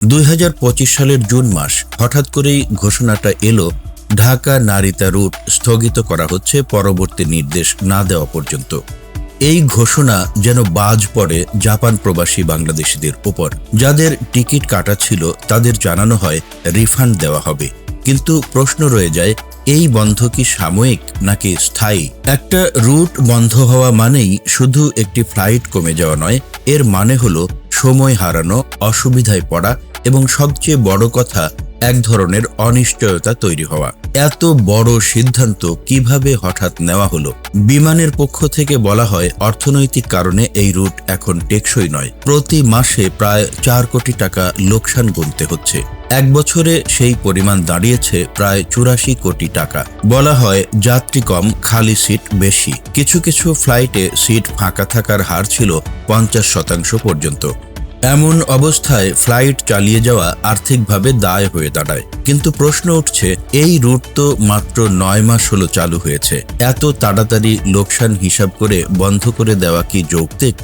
2025 সালের জুন মাস হঠাৎ করেই ঘোষণাটা এলো, ঢাকা নারিতা রুট স্থগিত করা হচ্ছে পরবর্তী নির্দেশ না দেওয়া পর্যন্ত। এই ঘোষণা যেন বাজ পড়ে জাপান প্রবাসী বাংলাদেশিদের উপর। যাদের টিকিট কাটা ছিল তাদের জানানো হয় রিফান্ড দেওয়া হবে, কিন্তু প্রশ্ন রয়ে যায়, এই বন্ধ কি সাময়িক নাকি স্থায়ী? একটা রুট বন্ধ হওয়া মানেই শুধু একটি ফ্লাইট কমে যাওয়া নয়, এর মানে হলো সময় হারানো, অসুবিধায় পড়া এবং সবচেয়ে বড় কথা, এক ধরনের অনিশ্চয়তা তৈরি হওয়া। এত বড় সিদ্ধান্ত কিভাবে হঠাৎ নেওয়া হলো? বিমানের পক্ষ থেকে বলা হয় অর্থনৈতিক কারণে এই রুট এখন টেকসই নয়। প্রতি মাসে প্রায় 4 কোটি টাকা লোকসান গুনতে হচ্ছে। এক বছরে সেই পরিমাণ দাঁড়িয়েছে প্রায় 84 কোটি টাকা। বলা হয় যাত্রী কম, খালি সিট বেশি। কিছু কিছু ফ্লাইটে সিট ফাঁকা থাকার হার ছিল 50% পর্যন্ত। এমন অবস্থায় ফ্লাইট চালিয়ে যাওয়া আর্থিকভাবে দায় হয়ে দাঁড়ায়। কিন্তু প্রশ্ন উঠছে, এই রুট তো মাত্র 9 মাস হলো চালু হয়েছে। এত তাড়াতাড়ি লোকসান হিসাব করে বন্ধ করে দেওয়া কি যৌক্তিক?